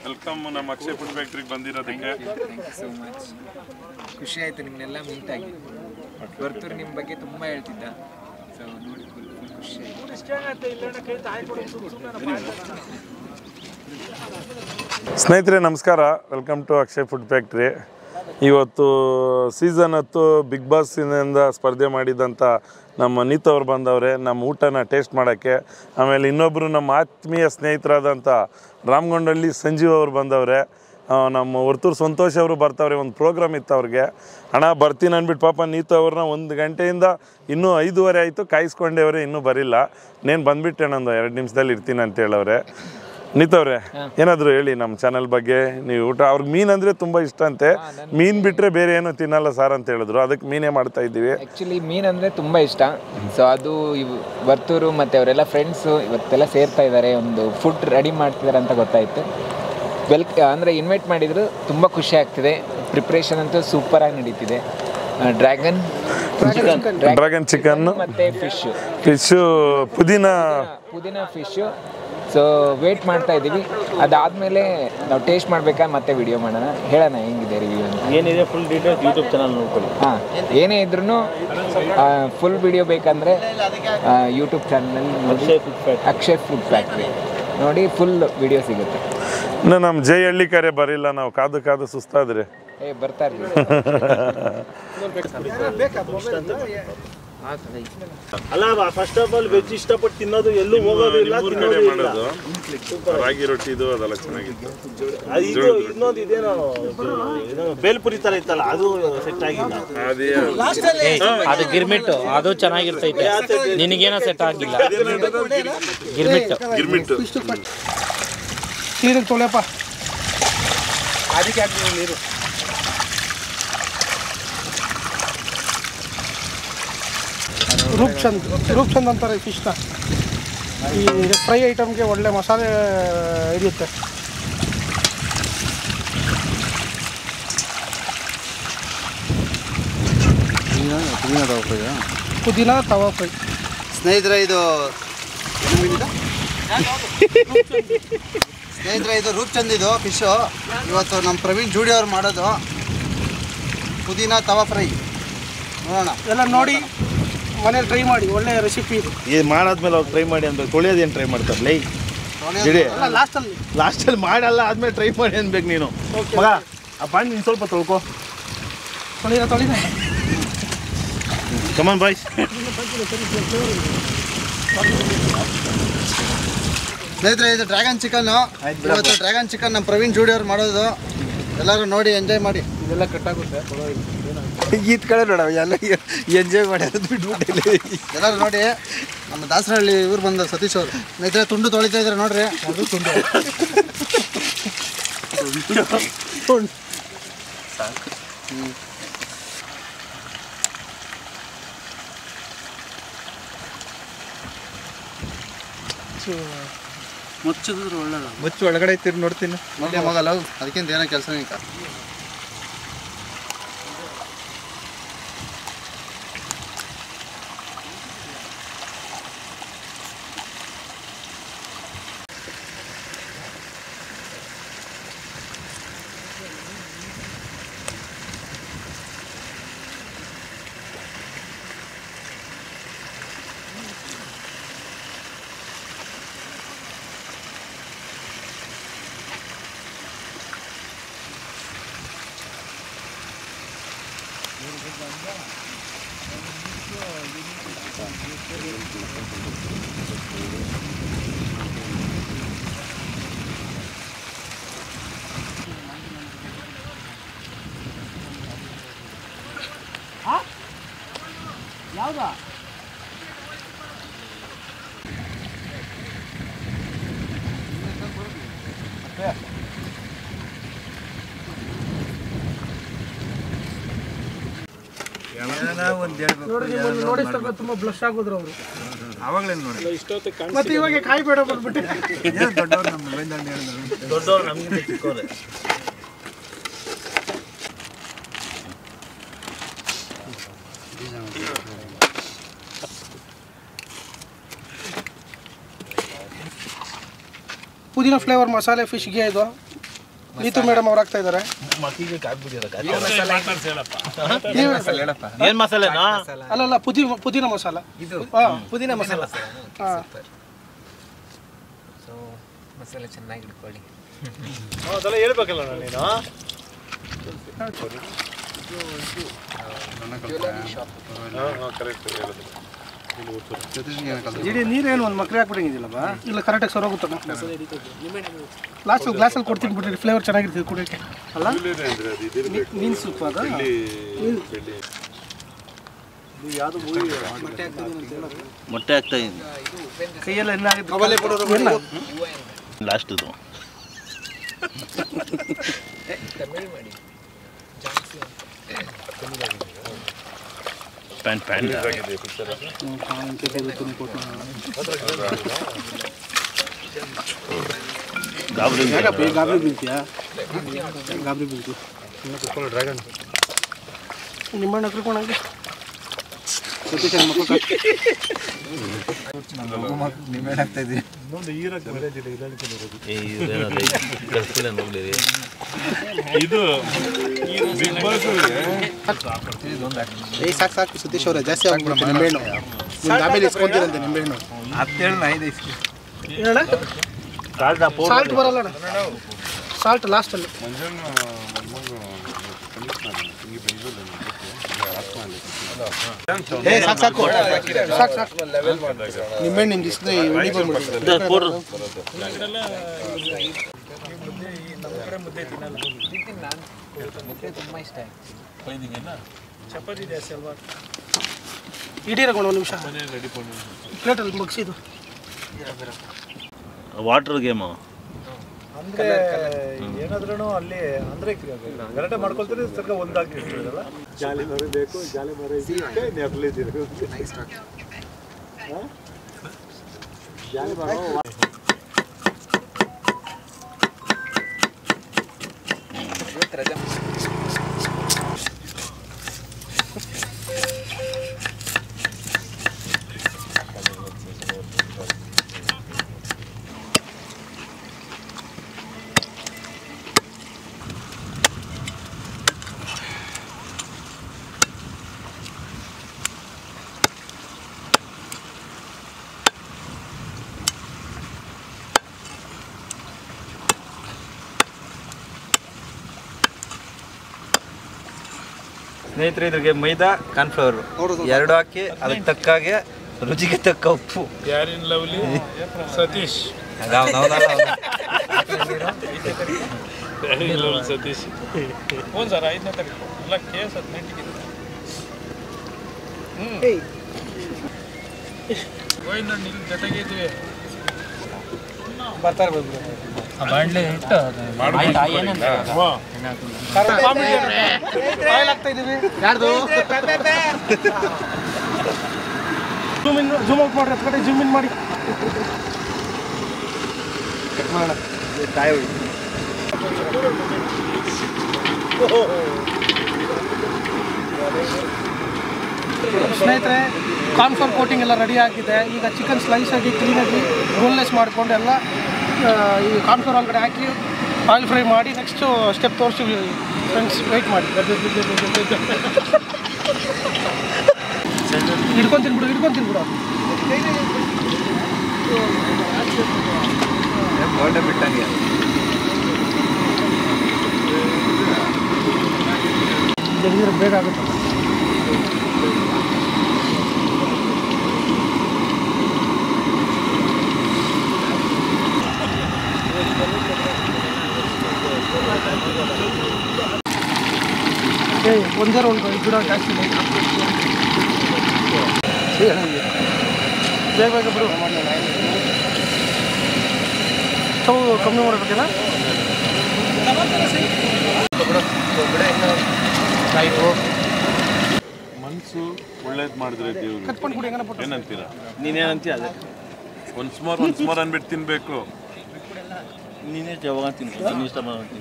Welcome ನಮ್ಮ Akshay food ಫ್ಯಾಕ್ಟ್ರಿಗೆ ಬಂದಿರೋದಕ್ಕೆ. So much ಖುಷಿ ಆಯಿತು ನಿಮ್ಮನ್ನೆಲ್ಲ ಮೀಟ್ ಆಗಿ. ವರ್ತೂರು ನಿಮ್ಮ ಬಗ್ಗೆ ತುಂಬ ಹೇಳ್ತಿದ್ದ, ಸೊ ನೋಡಿ ಫುಲ್ ಖುಷಿ ಆಯಿತು. ಸ್ನೇಹಿತರೆ ನಮಸ್ಕಾರ, welcome to Akshay food factory. ಇವತ್ತು ಸೀಸನ್ 10 ಬಿಗ್ ಬಾಸ್ಸಿನಿಂದ ಸ್ಪರ್ಧೆ ಮಾಡಿದಂಥ ನಮ್ಮ ನೀತು ಅವ್ರು ಬಂದವ್ರೆ ನಮ್ಮ ಊಟನ ಟೇಸ್ಟ್ ಮಾಡೋಕ್ಕೆ. ಆಮೇಲೆ ಇನ್ನೊಬ್ಬರು ನಮ್ಮ ಆತ್ಮೀಯ ಸ್ನೇಹಿತರಾದಂಥ ರಾಮಗೊಂಡಳ್ಳಿ ಸಂಜೀವ್ ಅವರು ಬಂದವ್ರೆ. ನಮ್ಮ ವರ್ತೂರು ಸಂತೋಷ್ ಅವರು ಬರ್ತಾವ್ರೆ. ಒಂದು ಪ್ರೋಗ್ರಾಮ್ ಇತ್ತು ಅವ್ರಿಗೆ. ಹಣ ಬರ್ತೀನಿ ಅಂದ್ಬಿಟ್ಟು ಪಾಪ ನೀತು ಅವ್ರನ್ನ 1 ಗಂಟೆಯಿಂದ ಇನ್ನೂ 5:15 ಆಯಿತು ಕಾಯಿಸ್ಕೊಂಡೇವ್ರೆ, ಇನ್ನೂ ಬರಿಲ್ಲ. ನೇನು ಬಂದುಬಿಟ್ಟೆ ನಂದು 2 ನಿಮಿಷದಲ್ಲಿ ಇರ್ತೀನಿ ಅಂತ ಹೇಳವ್ರೆ. ನೀತವ್ರೆ ಏನಾದರೂ ಹೇಳಿ ನಮ್ಮ ಚಾನಲ್ ಬಗ್ಗೆ. ನೀವು ಊಟ ಅವ್ರಿಗೆ ಮೀನು ಅಂದರೆ ತುಂಬ ಇಷ್ಟ ಅಂತೆ, ಮೀನು ಬಿಟ್ಟರೆ ಬೇರೆ ಏನೂ ತಿನ್ನಲ್ಲ ಸಾರ್ ಅಂತ ಹೇಳಿದ್ರು. ಅದಕ್ಕೆ ಮೀನೇ ಮಾಡ್ತಾ ಇದ್ದೀವಿ. ಆ್ಯಕ್ಚುಲಿ ಮೀನು ಅಂದರೆ ತುಂಬ ಇಷ್ಟ. ಸೊ ಅದು ವರ್ತೂರು ಮತ್ತು ಅವರೆಲ್ಲ ಫ್ರೆಂಡ್ಸು ಇವತ್ತೆಲ್ಲ ಸೇರ್ತಾ ಇದ್ದಾರೆ, ಒಂದು ಫುಡ್ ರೆಡಿ ಮಾಡ್ತಿದ್ದಾರೆ ಅಂತ ಗೊತ್ತಾಯಿತು. ಅಂದರೆ ಇನ್ವೈಟ್ ಮಾಡಿದ್ರು, ತುಂಬ ಖುಷಿ ಆಗ್ತಿದೆ. ಪ್ರಿಪ್ರೇಷನ್ ಅಂತೂ ಸೂಪರಾಗಿ ನಡೀತಿದೆ. ಡ್ರ್ಯಾಗನ್ ಚಿಕನ್ನು ಮತ್ತು ಫಿಶ್ಶು ಪುದೀನಾ ಫಿಶ್ಶು. ಸೊ ವೇಟ್ ಮಾಡ್ತಾ ಇದ್ದೀವಿ. ಅದಾದಮೇಲೆ ನಾವು ಟೇಸ್ಟ್ ಮಾಡಬೇಕಾ ಮತ್ತೆ ವಿಡಿಯೋ ಮಾಡೋಣ, ಹೇಳೋಣ ಹೆಂಗಿದೆ ರಿವ್ಯೂ ಅಂತ. ಏನಿದೆ ಫುಲ್ ಡೀಟೇಲ್ಸ್ ಯೂಟ್ಯೂಬ್ ಚಾನಲ್ ನೋಡ್ಕೊಳ್ಳಿ. ಹಾಂ, ಏನೇ ಇದ್ರೂ ಫುಲ್ ವಿಡಿಯೋ ಬೇಕಂದರೆ ಯೂಟ್ಯೂಬ್ ಚಾನಲಲ್ಲಿ ಅಕ್ಷಯ್ ಫುಡ್ ಫ್ಯಾಕ್ಟ್ರಿ ನೋಡಿ, ಫುಲ್ ವಿಡಿಯೋ ಸಿಗುತ್ತೆ. ಇನ್ನು ನಮ್ಮ ಜೈ ಹಳ್ಳಿ ಕರೆ ಬರಿಲ್ಲ, ನಾವು ಕಾದು ಸುಸ್ತಾದ್ರೆ ಬರ್ತಾ ಇರ್ತೀವಿ. ಅಲ್ಲ, ಫಸ್ಟ್ ಆಫ್ ಆಲ್ ವೆಜ್ ಇಷ್ಟಪಟ್ಟು ತಿನ್ನೋದು ಎಲ್ಲೂ ಹೋಗೋದಿಲ್ಲ, ಮಾಡೋದು ರಾಗಿ ರೊಟ್ಟಿ ಇದು ಅದೆಲ್ಲ ಚೆನ್ನಾಗಿತ್ತು. ಇದು ಇನ್ನೊಂದು ಇದೇನೋ ಬೇಲ್ಪುರಿ ತರ ಇತ್ತಲ್ಲ, ಅದು ಸೆಟ್ ಆಗಿಲ್ಲ. ಅದು ಗಿರ್ಮಿಟ್ಟು, ಅದು ಚೆನ್ನಾಗಿರ್ತೈತೆ. ನಿನಗೇನೋ ಸೆಟ್ ಆಗಿಲ್ಲ. ಗಿರ್ಮಿಟ್ಟು ನೀರು ತೊಳೆಯಪ್ಪ, ಅದಕ್ಕೆ ಹಾಕ್ತೀವಿ ನೀರು. ರೂಪ್ಚಂದ್ ಅಂತಾರೆ ಫಿಶ್ನ. ಈ ಫ್ರೈ ಐಟಮ್ಗೆ ಒಳ್ಳೆ ಮಸಾಲೆ ಇರುತ್ತೆ. ಪುದೀನ ತವಾ ಫ್ರೈ. ಸ್ನೇಹಿತರೆ ಇದು ರೂಪ್ಚಂದ್ ಇದು ಫಿಶು. ಇವತ್ತು ನಮ್ಮ ಪ್ರವೀಣ್ ಜೂಡಿ ಅವ್ರು ಮಾಡೋದು ಪುದೀನ ತವಾ ಫ್ರೈ. ನೋಡೋಣ, ಎಲ್ಲ ನೋಡಿ ಮನೇಲಿ ಟ್ರೈ ಮಾಡಿ, ಒಳ್ಳೆ ರೆಸಿಪಿ ಇದು. ಇದು ಮಾಡಾದ್ಮೇಲೆ ಅವ್ರು ಟ್ರೈ ಮಾಡಿ ಅನ್ಬೇಕು. ತೊಳೆಯೋದೇನು ಟ್ರೈ ಮಾಡ್ತಾರೆ ಲೈ ಜಿಡಿ ಲಾಸ್ಟಲ್ಲಿ ಮಾಡಲ್ಲ, ಆದ್ಮೇಲೆ ಟ್ರೈ ಮಾಡಿ ಅನ್ಬೇಕು ನೀನು. ಮಗ ಆ ಪಾಣಿ ನೀನು ಸ್ವಲ್ಪ ತೊಳ್ಕೊ. ತೊಳಿದ ಕಮಾನ್ ಬಾಯ್. ಸ್ನೇಹಿತರೆ ಇದು ಡ್ರ್ಯಾಗನ್ ಚಿಕನ್ನು. ಇವತ್ತು ಡ್ರ್ಯಾಗನ್ ಚಿಕನ್ ನಮ್ಮ ಪ್ರವೀಣ್ ಜೂಡಿ ಅವ್ರು ಮಾಡೋದು. ಎಲ್ಲರೂ ನೋಡಿ ಎಂಜಾಯ್ ಮಾಡಿ. ಇದೆಲ್ಲ ಕಟ್ಟಾಗುತ್ತೆ. ಈತ್ ಕಡೆ ನೋಡ ಎಲ್ಲ ಎಂಜಾಯ್ ಮಾಡಿ ಬಿಟ್ಬಿಟ್ಟಿಲ್ಲ. ಎಲ್ಲರೂ ನೋಡಿ, ನಮ್ಮ ದಾಸರಹಳ್ಳಿ ಇವ್ರು ಬಂದ ಸತೀಶ್ ಅವರು. ಸ್ನೇಹಿತರೆ ತುಂಡು ತೊಳಿತಾ ಇದ್ದಾರೆ ನೋಡ್ರಿ. ಅದು ತುಂಡು ಮುಚ್ಚಿದ್ರೆ ಒಳ್ಳೆಯದು. ಮುಚ್ಚು ಒಳಗಡೆ ತಿರ್ಗಿ ನೋಡ್ತೀನಿ ನೋಡಿ ಮಗಲ್ಲ, ಅದಕ್ಕಿಂತ ಏನೋ ಕೆಲಸ ಈಗ. ಯಾವ್ದಾ ನೋಡಿ ತುಂಬ ಬ್ಲಶ್ ಆಗೋದ್ರು ಅವರು. ಅವಾಗಲೇನು ನೋಡಿ ಮತ್ತೆ ಇವಾಗ ಕಾಯಿ ಬೇಡ ಬಂದ್ಬಿಟ್ಟು ದೊಡ್ಡವ್ರು ನಮ್ಗೆ ಚಿಕ್ಕವ್ರೆ. ಪುದೀನ ಫ್ಲೇವರ್ ಮಸಾಲೆ ಫಿಶ್ಗೆ ಇದು ನೀತು ಮೇಡಮ್ ಅವ್ರು ಆಗ್ತಾ ಇದ್ದಾರೆ. ಏನ್ ಮಸಾಲೆನಾ? ಅಲ್ಲಲ್ಲ ಪುದೀನ ಮಸಾಲ. ಪುದೀನ ಮಸಾಲ. ಹಾಂ ಸೊ ಮಸಾಲೆ ಚೆನ್ನಾಗಿ ಇಟ್ಕೊಳ್ಳಿ. ಅದೆಲ್ಲ ಹೇಳ್ಬೇಕಲ್ಲ ನೀನು. ಇಡೀ ನೀರೇನು ಒಂದು ಮಕ್ರೆ ಹಾಕ್ಬಿಟ್ಟಂಗಿದಿಲ್ಲಪ್ಪ. ಇಲ್ಲ ಕರೆಕ್ಟಾಗಿ ಸರೋಗುತ್ತಮ್ಮ. ಲಾಸ್ಟ್ ಗ್ಲಾಸಲ್ಲಿ ಕೊಡ್ತೀನಿ ಬಿಡ್ರಿ, ಫ್ಲೇವರ್ ಚೆನ್ನಾಗಿರ್ತದೆ ಕುಡಿಯೋಕ್ಕೆ. ಅಲ್ಲ ಮೀನು ಸೂಪ್ ಅದು. ಮೊಟ್ಟೆ ಆಗ್ತಾ ಇದೆ ಕೈಯೆಲ್ಲ ಲಾಸ್ಟ್ ಇದು. ಪ್ಯಾಂಟ್ ಗಾಬರಿ ಬೀಳ್ತೀಯಾ? ಗಾಬರಿ ಬೀಳ್ತೀಯ. ನಿಮ್ಮಣ್ಣ ಕರ್ಕೊಂಡಂಗೆ ಇದು ಸಾಕು ಸಾಕು ಸತೀಶ್ ಅವರೇ, ಜಾಸ್ತಿ ಆಗ್ಬಿಡುತ್ತೆ ನಿಂಬೆಹಣ್ಣು. ಆಮೇಲೆ ಇಸ್ಕೊಂತೀರಂತೆ ನಿಂಬೆಹಣ್ಣು. ಹೇಳ ಸಾಲ್ಟ್ ಬರಲ್ಲ ಅಣ್ಣ, ಸಾಲ್ಟ್ ಲಾಸ್ಟಲ್ಲಿ. ಸಾಕು ಸಾಕು ಸಾಕು ಸಾಕು ನಿಂಬೆಹಣ್ಣು ನಿಮ್ಗೆ ಇಷ್ಟೇ ಉಳಿ ಬಂದ್ಬಿಡುತ್ತೆ. ತುಂಬ ಇಷ್ಟ ಆಯ್ತು. ಚಪಾತಿ ಜಾಸ್ತಿ ಅಲ್ವಾ? ಇಡೀರಗೊಂಡು ಒಂದು ನಿಮಿಷ ಪ್ಲೇಟಲ್ಲಿ ಮುಗಿಸಿದ್ದು. ವಾಟರ್ ಗೇಮು ಅಂದರೆ ಏನಾದ್ರೂ ಅಲ್ಲಿ ಅಂದರೆ ಗಲಾಟೆ ಮಾಡ್ಕೊಳ್ತಾರೆ, ಸರ್ಗ ಒಂದಾಗ್ತಿರ್ತೀರಲ್ಲ. ಜಾಲಿ ಮರ ಬೇಕು, ಜಾಲಿ ಮರ ಇದಕ್ಕೆ ನೆರಳಿದ್ದೀರಿ. ಜಾಲಿ ಮರ ಸ್ನೇಹಿತರೆ, ಇದ್ರಿಗೆ ಮೈದಾ ಕಾರ್ನ್ಫ್ಲವರ್ ಎರಡು ಹಾಕಿ ಅದಕ್ಕೆ ತಕ್ಕಾಗೆ ರುಚಿಗೆ ತಕ್ಕ ಉಪ್ಪು. ಯಾರಿನ್ ಲವ್ಲಿ ಸತೀಶ್. ಸತೀಶ್ ಹ್ಞೂ ಸರ್, 5ನೇ ತಾರೀಕು ಎಲ್ಲ ಕೇಸ್ 18ಗೆ ಜೊತೆಗೆ ಇದ್ವಿ. ಬರ್ತಾರೆ ಬಾಣಲೆ ಇಟ್ಟು ಆಯಿಲ್ ಹಾಕ್ತಾ ಇದ್ದೀವಿ. ಯಾರ್ದು ಜೂಮ್ ಔಟ್ ಮಾಡ್ರಿ, ಹತ್ತು ಕಡೆ ಜೂಮ್ ಇನ್ ಮಾಡಿ. ಸ್ನೇಹಿತರೆ, ಕಾರ್ನ್ಫ್ಲವರ್ ಕೋಟಿಂಗ್ ಎಲ್ಲ ರೆಡಿ ಆಗಿದೆ. ಈಗ ಚಿಕನ್ ಸ್ಲೈಸ್ ಆಗಿ ಕ್ಲೀನಾಗಿ ಬೋನ್ಲೆಸ್ ಮಾಡಿಕೊಂಡು ಎಲ್ಲ ಈ ಕಾರ್ನ್ಫ್ಲವರ್ ಒಳಗಡೆ ಹಾಕಿ ಆಯಿಲ್ ಫ್ರೈ ಮಾಡಿ ನೆಕ್ಸ್ಟು ಸ್ಟೆಪ್ ತೋರಿಸ್ತೀವಿ ಫ್ರೆಂಡ್ಸ್. ವೆಯ್ಟ್ ಮಾಡಿ. ಹಿಡ್ಕೊಂಡು ತಿನ್ಬಿಡು. ಬೋಲ್ಡೆ ಬಿಟ್ಟಂಗೆ ಜಲ್ದಿ ಬೇಗ ಆಗುತ್ತೆ. ಒಂದೇ ಒಂದು ಗಿಡ ಜಾಸ್ತಿ ಬೇಗ ಬೇಗ ಬಿಡು. ಸ್ಟವ್ ಕಮ್ಮಿ ಮಾಡಬೇಕಲ್ಲ. ಮನಸ್ಸು ಒಳ್ಳೇದು ಮಾಡಿದ್ರೆ ದೇವ್ರು ಕಟ್ಕೊಂಡು ಕುಡಿ ಹೆಂಗನ ಪುಟ್ಟ ಏನಂತೀರಾ? ನೀನೇನಂತೀಯ ಅದೇ ಒನ್ಸ್ ಮೋರ್ ಅಂದ್ಬಿಟ್ಟು ತಿನ್ಬೇಕು. ನೀನೇ ಯಾವಾಗ ತಿಂತೀನಿ ನೀನು ಇಷ್ಟ ಮಾಡ್ತೀನಿ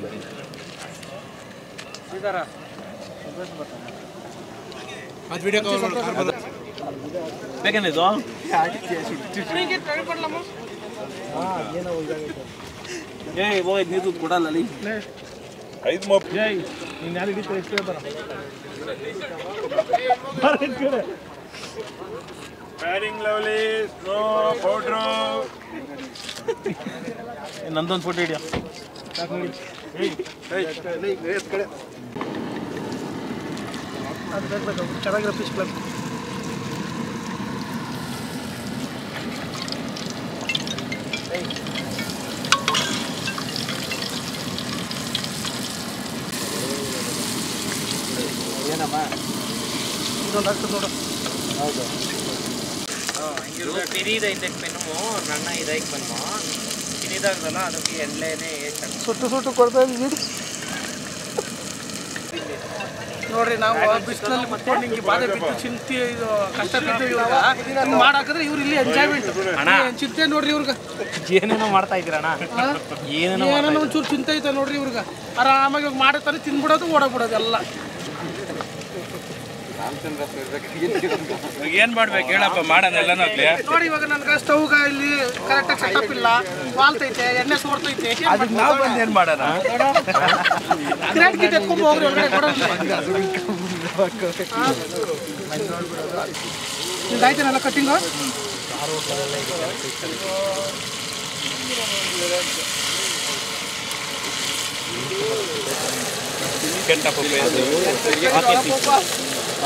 ಬೇಕೇನಿದು ಏಯ್ ಹೋಗಿ ನೀರು ಕೊಡಲ್ಲ ಅಲ್ಲಿ 5 ಮೋಪ್ ನೀನು ಯಾರು ಹಿಡಿತಾರೆ ಎಷ್ಟು ಹೇಳ್ತಾರ ಪ್ಯಾರಿಂಗ್ ಲವ್ಲಿ ಸ್ನೋ ಪೌಡ್ರು. ನಂದೊಂದು ಫೋಟೋ ಹಿಡಿಯ ಚೆನ್ನಾಗಿರೋ ಫಿಶ್ ಕ್ಲಬ್ ಏನಮ್ಮ ಇದೊಂದು ಆಗ್ತದೆ ನೋಡು. ಹೌದು ತಿರಿದೈತೆ ಮೆನುಮು ನನ್ನ ಇದಕ್ಕೆ ಬಂದು ತಿರಿದಾಗ್ದಲ್ಲ ಅದಕ್ಕೆ ಎಣ್ಣೆನೇ ಸುಟ್ಟು ಕೊಡ್ತಾ ಇದ್ದೀವಿ ನೋಡ್ರಿ. ನಾವು ಬಿಸಿಲಲ್ಲಿ ಕುತ್ಕೊಂಡು ಹಿಂಗೆ ಬಾಧೆ ಬಿದ್ದು ಚಿಂತೆ ಇದು ಕಷ್ಟ ಬಿದ್ದು ಇವಾಗ ಹಿಂಗೆ ಮಾಡಾಕಿದ್ರೆ ಇವ್ರು ಇಲ್ಲಿ ಎಂಜಾಯ್ಮೆಂಟ್ ಚಿಂತೆ ನೋಡ್ರಿ ಇವ್ರಿಗೆ. ಏನೇನೋ ಮಾಡ್ತಾ ಇದ್ದೀರಣ್ಣ. ಏನೇನೋ ಒಂಚೂರು ಚಿಂತೆ ಐತೆ ನೋಡ್ರಿ ಇವ್ರಿಗೆ. ಆರಾಮಾಗಿ ಇವಾಗ ಮಾಡತ್ತಾರೆ, ತಿನ್ಬಿಡೋದು ಓಡೋಗ್ಬಿಡೋದು ಎಲ್ಲ. ಏನ್ ಮಾಡ್ಬೇಕು ಹೇಳಪ್ಪ ಮಾಡೋದೆಲ್ಲ ನೋಡಿ ಇವಾಗ ನನ್ಗೆ ಸ್ಟವ್ಗ ಇಲ್ಲಿ ಕರೆಕ್ಟಾಗಿ ಸೆಟಪ್ ಇಲ್ಲ, ವಾಲ್ತೈತೆ, ಎಣ್ಣೆ ಸೋರ್ತೈತೆ. ನಾವು ಬಂದು ಏನ್ ಮಾಡೋಣ? ಕ್ರೇಟ್ ಗಿಟ್ ಎತ್ಕೊಂಡು ಹೋಗ್ರಿ ಒಳಗಡೆ ಕೊಡೋದು. ಈಗ ಆಯ್ತೇನಲ್ಲ ಕಟ್ಟಿಂಗು?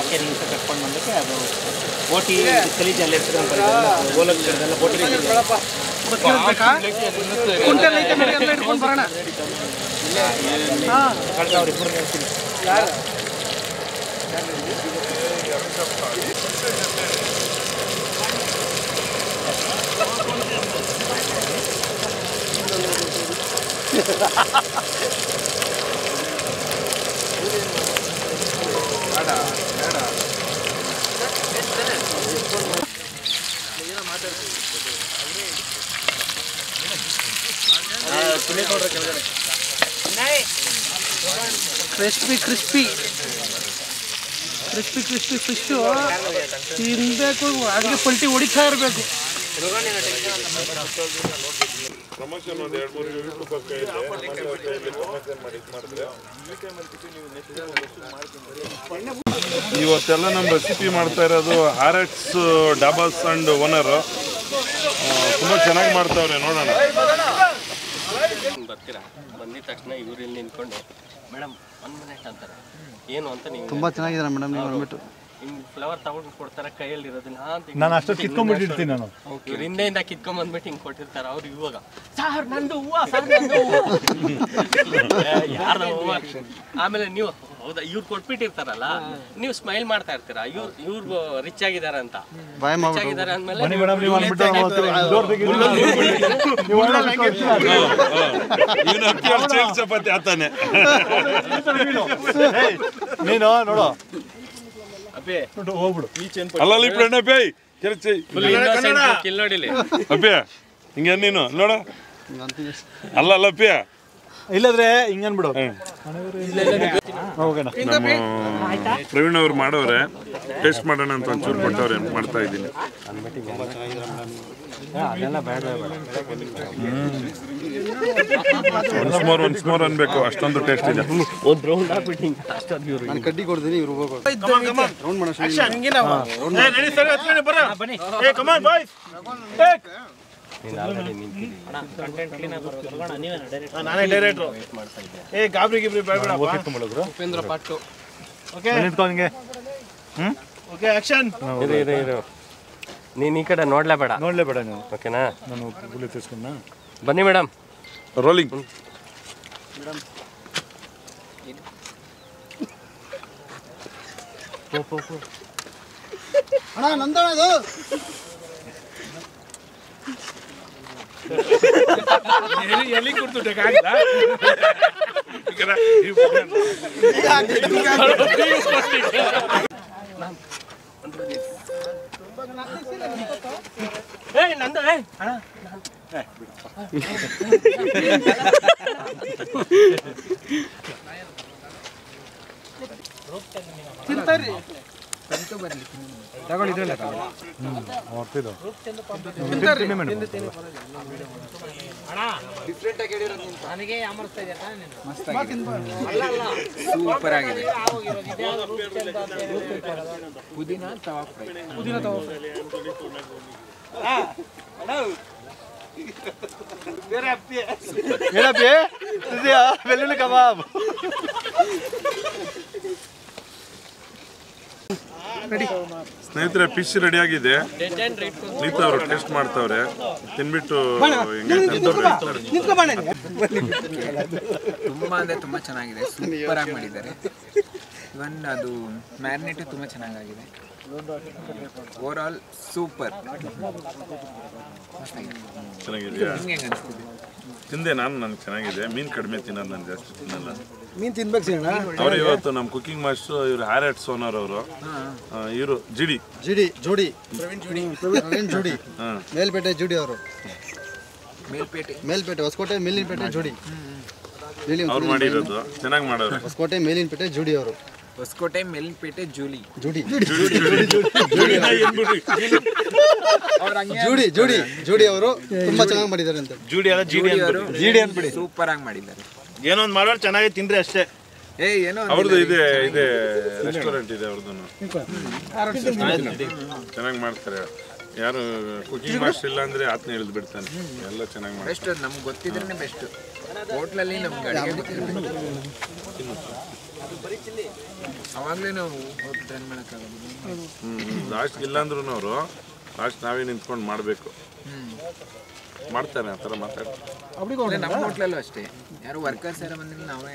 ಓಕೆ ನೀವು ಕಟ್ಕೊಂಡು ಬಂದಕ್ಕೆ ಅದು ಬೋಟಿ ಕಲೀಜಲ್ಲಿ ಗೋಲಕ್ಕೆಲ್ಲ ಬೋಟಿ ಬೇಕಾ ಕುಂಟೆಲ್ಲ ಐತೆ ನೋಡಿ, ಎಲ್ಲ ಹಿಡ್ಕೊಂಡು ಬರೋಣ. ಹಾಂ ಅವ್ರಿಬ್ಬರು ಹೇಳ್ತೀನಿ. ಕ್ರಿಸ್ಪಿ ಕ್ರಿಸ್ಪಿ ಫಿಶ್ಶು ತಿನ್ನಬೇಕು, ಹಾಗೆ ಪಲ್ಟಿ ಹೊಡಿತಾ ಇರಬೇಕು. ಪ್ರಮೋಷನ್ ಒಂದು 2-3 ಯೂಟ್ಯೂಬ್ ಇವತ್ತೆಲ್ಲ ನಮ್ಮ ರೆಸಿಪಿ ಮಾಡ್ತಾ ಇರೋದು RX ಡಾಬಾಸ್ ಅಂಡ್ ಓನರು. ತುಂಬ ಚೆನ್ನಾಗಿ ಮಾಡ್ತಾವ್ರೆ, ನೋಡೋಣ. ಬರ್ತೀರಾ, ಬಂದಿದ ತಕ್ಷಣ ಇವ್ರು ಇಲ್ಲಿ ನಿಂತ್ಕೊಂಡು ಮೇಡಮ್ 1 ಮಿನಿಟ್ ಅಂತಾರೆ. ಏನು ಅಂತ ನೀವು ತುಂಬ ಚೆನ್ನಾಗಿದ್ದಾರೆ ಮೇಡಮ್, ನೀವು ಬಂದ್ಬಿಟ್ಟು ಹಿಂಗೆ ಫ್ಲವರ್ ತಗೊಂಡು ಕೊಡ್ತಾರೆ ಕೈಯಲ್ಲಿ ಇರೋದಿಲ್ಲ ಅಂತ ನಾನು ಅಷ್ಟು ಕಿತ್ಕೊಂಡ್ಬಿಟ್ಟಿರ್ತೀನಿ ನಾನು. ಇವ್ರ ಹಿಂದೆಯಿಂದ ಕಿತ್ಕೊಂಡ್ಬಂದ್ಬಿಟ್ಟು ಹಿಂಗೆ ಕೊಟ್ಟಿರ್ತಾರೆ. ಅವ್ರು ಇವಾಗ ಸಾರ್ ನಂದು ಹೂವು, ಸಾರ್ ನಂದು ಹೂವು, ಯಾರ್ದು ಹೂವು. ಆಮೇಲೆ ನೀವು ಹೌದಾ ಇವ್ರು ಕೊಟ್ಬಿಟ್ಟಿರ್ತಾರಲ್ಲ, ನೀವು ಸ್ಮೈಲ್ ಮಾಡ್ತಾ ಇರ್ತೀರಾ, ಇವ್ರು ರಿಚ್ ಆಗಿದ್ದಾರೆ ಅಂತ. ಬಾಯ್ ರಿಚ್ ಆಗಿದ್ದಾರೆ ಅಂದ್ಮೇಲೆ ಚಪಾತಿ ಆತಾನೆ ನೀನು ನೋಡು ಹೋಗ್ಬಿಡು. ಅಲ್ಲಲ್ಲಿ ಪ್ರಣಪೇ ಕಿಲ್ಲೋಡಿಲಿ ಅಪ್ಪ್ಯ ಹಿಂಗೆ ನೀನು ನೋಡ ಅಲ್ಲಪ್ಪ್ಯ ಇಲ್ಲದ್ರೆ ಹಿಂಗನ್ಬಿಡು. ಪ್ರವೀಣ್ ಅವ್ರು ಮಾಡೋರೆ, ಟೇಸ್ಟ್ ಮಾಡೋಣ ಅಂತ ಒಂಚೂರು ಕೊಟ್ಟವ್ರೆ, ಮಾಡ್ತಾ ಇದ್ದೀನಿ. ಒನ್ಸ್ ಮೋರ್ ಅನ್ಬೇಕು, ಅಷ್ಟೊಂದು ಟೇಸ್ಟ್ ಇದೆ. ಒಂದು ರೌಂಡ್ ಹಾಕ್ಬಿಟ್ಟು ನಾನು ಕಡ್ಡಿ ಕೊಡ್ತೀನಿ, ಇವ್ರು ಹೋಗೋದು ರೌಂಡ್ ಮಾಡೋ ನಾನೇ ಡೈರೆಕ್ಟ್ರು. ಏ ಗಾಬ್ರಿ ಗಿಬ್ರಿ ಬೇಡ. ಉಪೇಂದ್ರ ಪಾಟು. Okay action. ನೀನು ಈ ಕಡೆ ನೋಡ್ಲೇಬೇಡ ನೀವು. ಓಕೆನಾ? ನಾನು ಗುಲಿ ತಿಸ್ಕೊಂಡ ಬನ್ನಿ ಮೇಡಮ್. ರೋಲಿಂಗ್. ಅಣ್ಣ ನಂದಣ ಇದು ಎಲ್ಲಿ ಕೊಡ್ತು ಏಯ್ ನಂದು ಏಯ್ ಅಣ್ಣ ತಿಂತಾರಿ ತಗೊಂಡಿದ್ರಲ್ಲ ಸೂಪರ್ ಆಗಿದೆ. ಪುದೀನ ತವಾ ಫ್ರೈ. ಬೆಳ್ಳುಳ್ಳಿ ಕಬಾಬ್. ಸ್ನೇಹಿತರೆ ಫಿಶ್ ರೆಡಿ ಆಗಿದೆ. ನೀತಾ ಅವರು ಟೇಸ್ಟ್ ಮಾಡ್ತಾವ್ರೆ, ತಿನ್ಬಿಟ್ಟು ಹೆಂಗೆ ಹೇಳ್ತಾರೆ. ತುಂಬ ಅಂದರೆ ತುಂಬ ಚೆನ್ನಾಗಿದೆ, ಸೂಪರ್ ಆಗಿ ಮಾಡಿದ್ದಾರೆ. ಇವನ್ ಅದು ಮ್ಯಾರಿನೇಟು ತುಂಬ ಚೆನ್ನಾಗಿದೆ. Over all super. ಚೆನ್ನಾಗಿದೆಯಾ? ನಿಮ್ಗೆ ಹೆಂಗೆ ಅನಿಸ್ತಿದೆ? ತಿಂದೆ ನಾನು, ನನಗೆ ಚೆನ್ನಾಗಿದೆ. ಮೀನು ಕಡಿಮೆ ತಿನ್ನೋದು, ನಾನು ಜಾಸ್ತಿ ತಿನ್ನಲ್ಲ. ಮೀನು ತಿನ್ಬೇಕು ಸಿಗೋಣ. ಅವ್ರು ಇವತ್ತು ನಮ್ಮ ಕುಕಿಂಗ್ ಮಾಸ್ಟರ್ ಇವರು ಹ್ಯಾರೆಟ್ ಸೋನರ್ ಅವರು, ಇವರು ಜೋಡಿ ಮೇಲ್ಪೇಟೆ ಜುಡಿ ಅವರು, ಮೇಲ್ಪೇಟೆ ಹೊಸಕೋಟೆ ಮೇಲಿನಪೇಟೆ ಜುಡಿ ಅವ್ರು ಮಾಡಿರೋದು ಚೆನ್ನಾಗಿ ಮಾಡೋರು. ಹೊಸಕೋಟೆ ಮೇಲಿನಪೇಟೆ ಜುಡಿ ಅವರು, ಹೊಸಕೋಟೆ ಮೇಲಿನಪೇಟೆ ಜುಡಿ ಅವರು ತುಂಬಾ ಚೆನ್ನಾಗಿ ಮಾಡಿದ್ದಾರೆ ಅಂತ. ಜೂಡಿ ಅಲ್ಲ ಜುಡಿ ಅಂದ್ಬಿಡಿ, ಸೂಪರ್ ಆಗಿ ಮಾಡಿದ್ದಾರೆ. ಏನೋ ಒಂದು ಮಾಡೋರು ಚೆನ್ನಾಗಿ ತಿನ್ರಿ ಅಷ್ಟೇ. ಏನೋ ಅವ್ರದ್ದು ಇದೆ ರೆಸ್ಟೋರೆಂಟ್ ಇದೆ ಅವ್ರದ್ದು, ಚೆನ್ನಾಗಿ ಮಾಡ್ತಾರೆ. ಯಾರು ಕುಕಿಂಗ್ ಮಾಸ್ಟರ್ ಇಲ್ಲ ಅಂದ್ರೆ ಆತ್ನ ಇಳಿದು ಬಿಡ್ತಾನೆ, ಎಲ್ಲ ಚೆನ್ನಾಗಿ ಮಾಡಿ. ಬೆಸ್ಟ್, ನಮ್ಗೆ ಗೊತ್ತಿದ್ರೆ ಬೆಸ್ಟ್. ಹೋಟ್ಲಲ್ಲಿ ನಮ್ಗೆ ಅಡುಗೆ ಗೊತ್ತಿರಬೇಕು, ಅವಾಗಲೇ ನಾವು ಹೋಟೆಲ್ ರನ್ ಮಾಡೋಕ್ಕಾಗೋದು. ಲಾಸ್ಟ್ ಇಲ್ಲಾಂದ್ರೂ ಅವರು ಲಾಸ್ಟ್ ನಾವೇ ನಿಂತ್ಕೊಂಡು ಮಾಡಬೇಕು. ಮಾಡ್ತಾರೆ ಆ ಥರ ಮಾತಾಡ್ತಾರೆ. ನಮ್ಮ ಹೋಟ್ಲಲ್ಲೂ ಅಷ್ಟೇ, ಯಾರು ವರ್ಕರ್ಸ್ ಯಾರು ಬಂದಿಲ್ಲ ನಾವೇ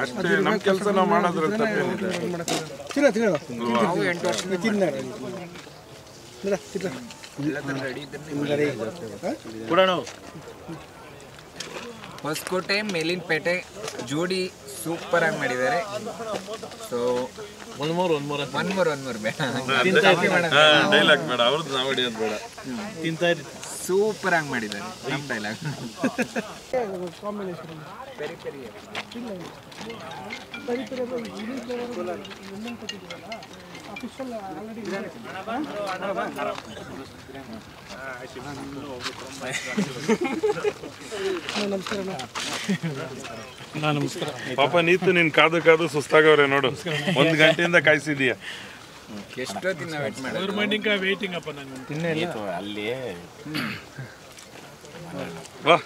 ಅಷ್ಟೇ ನಮ್ಮ ಕೆಲಸ ನಾವು ಮಾಡೋದ್ರಲ್ಲಿ ತಪ್ಪೇನಿದೆ. ನಾವು 8 ವರ್ಷದಿಂದ ಎಲ್ಲ ಥರ ರೆಡಿ ಇದ್ರೆ ಕೊಡೋಣ. ಹೊಸಕೋಟೆ ಮೇಲಿನಪೇಟೆ ಜೋಡಿ ಸೂಪರ್ ಆಗಿ ಮಾಡಿದ್ದಾರೆ. ಸೊ ಒನ್ ಮೂರ್ ಬೇಡ, ಡೈಲಾಗ್ ಬೇಡ ಅವ್ರದ್ದು, ನಾವು ಹೊಡಿಯೋದು ಬೇಡ. ತಿಂತಾ ಇರಿ. ಸೂಪರ್ ಆಗಿ ಮಾಡಿದ್ದಾರೆ ನಮ್ಮ ಡೈಲಾಗ್. ಪಾಪ ನೀತು ನೀನ್ ಕಾದು ಕಾದು ಸುಸ್ತಾಗವ್ರೆ ನೋಡು, 1 ಗಂಟೆಯಿಂದ ಕಾಯಿಸಿದೀಯ. ಎಷ್ಟೊತ್ತಿನ ವೇಟ್ ಮಾಡಿ ವೇಟಿಂಗ್ ಅಪ್ಪ ನಾನು ಅಲ್ಲಿ ವಾ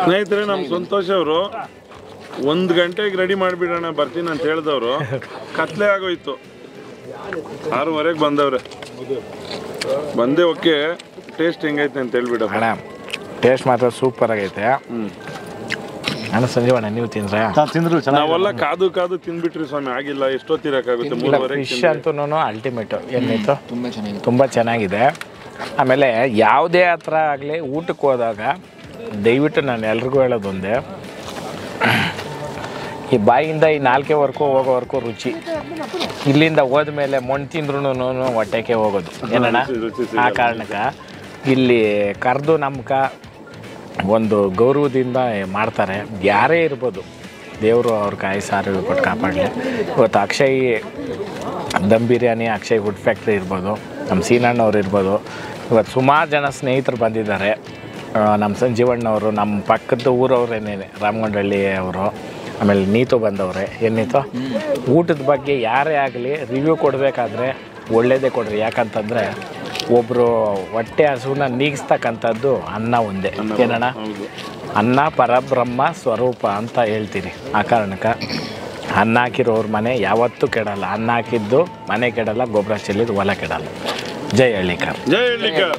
ಸ್ನೇಹಿತರೆ, ನಮ್ಮ ಸಂತೋಷ್ ಅವರು 1 ಗಂಟೆಗೆ ರೆಡಿ ಮಾಡಿಬಿಡೋಣ ಬರ್ತೀನಿ ಅಂತ ಹೇಳಿದವರು ಕತ್ಲೆ ಆಗೋಯ್ತು. 6:30 ಬಂದವ್ರೆ. ಬಂದೆ. ಓಕೆ, ಟೇಸ್ಟ್ ಹೆಂಗೈತೆ ಅಂತ ಹೇಳ್ಬಿಡ. ಅಣ್ಣ ಟೇಸ್ಟ್ ಮಾತ್ರ ಸೂಪರ್ ಆಗೈತೆ. ನಾನು ಸಂಜೀವಣ್ಣ ನೀವು ತಿಂದ್ರೆ ನಾವೆಲ್ಲ ಕಾದು ಕಾದು ತಿಂದ್ಬಿಟ್ರಿ ಸ್ವಾಮಿ, ಆಗಿಲ್ಲ. ಎಷ್ಟೊತ್ತಿರಕ್ಕಾಗುತ್ತೆ? 3:30. ಫಿಶ್ ಅಂತೂ ಅಲ್ಟಿಮೇಟು. ಏನಿತ್ತು ತುಂಬ ಚೆನ್ನಾಗಿದೆ. ಆಮೇಲೆ ಯಾವುದೇ ಹತ್ರ ಆಗಲಿ ಊಟಕ್ಕೆ ಹೋದಾಗ ದಯವಿಟ್ಟು ನಾನು ಎಲ್ರಿಗೂ ಹೇಳೋದೊಂದೇ, ಈ ಬಾಯಿಂದ ಈ ನಾಲ್ಕೆವರೆಗೂ ಹೋಗೋವರೆಗೂ ರುಚಿ. ಇಲ್ಲಿಂದ ಹೋದ್ಮೇಲೆ ಮಣ್ಣು ತಿಂದ್ರೂ ಹೊಟ್ಟೆಗೆ ಹೋಗೋದು ಏನಣ್ಣ. ಆ ಕಾರಣಕ್ಕೆ ಇಲ್ಲಿ ಕರೆದು ನಮ್ಗೆ ಒಂದು ಗೌರವದಿಂದ ಮಾಡ್ತಾರೆ. ಯಾರೇ ಇರ್ಬೋದು, ದೇವರು ಅವ್ರ ಕಾಯಿ ಸಾರು ಕೊಟ್ಟು ಕಾಪಾಡಲಿ. ಇವತ್ತು ಅಕ್ಷಯ್ ದಮ್ ಬಿರಿಯಾನಿ, ಅಕ್ಷಯ್ ಫುಡ್ ಫ್ಯಾಕ್ಟ್ರಿ ಇರ್ಬೋದು, ನಮ್ಮ ಸೀನಣ್ಣವ್ರು ಇರ್ಬೋದು, ಇವತ್ತು ಸುಮಾರು ಜನ ಸ್ನೇಹಿತರು ಬಂದಿದ್ದಾರೆ. ನಮ್ಮ ಸಂಜೀವಣ್ಣವರು, ನಮ್ಮ ಪಕ್ಕದ ಊರವ್ರೇನೇನೆ, ರಾಮಗೊಂಡಳ್ಳಿ ಅವರು, ಆಮೇಲೆ ನೀತು ಬಂದವ್ರೆ. ಏನಿತ್ತು ಊಟದ ಬಗ್ಗೆ ಯಾರೇ ಆಗಲಿ ರಿವ್ಯೂ ಕೊಡಬೇಕಾದ್ರೆ ಒಳ್ಳೇದೇ ಕೊಡ್ರಿ. ಯಾಕಂತಂದರೆ ಒಬ್ಬರು ಹೊಟ್ಟೆ ಹಸುವನ್ನ ನೀಗಿಸ್ತಕ್ಕಂಥದ್ದು ಅನ್ನ ಒಂದೇ. ಏನಣ್ಣ, ಅನ್ನ ಪರಬ್ರಹ್ಮ ಸ್ವರೂಪ ಅಂತ ಹೇಳ್ತೀನಿ. ಆ ಕಾರಣಕ್ಕೆ ಅನ್ನ ಹಾಕಿರೋರ ಮನೆ ಯಾವತ್ತೂ ಕೆಡಲ್ಲ. ಅನ್ನ ಹಾಕಿದ್ದು ಮನೆ ಕೆಡಲ್ಲ, ಗೊಬ್ಬರ ಚೆಲ್ಲಿದ್ದು ಹೊಲ ಕೆಡಲ್ಲ. ಜೈ ಹಳ್ಳಿಕಾರ್. ಜೈ ಹಳ್ಳಿಕಾರ್.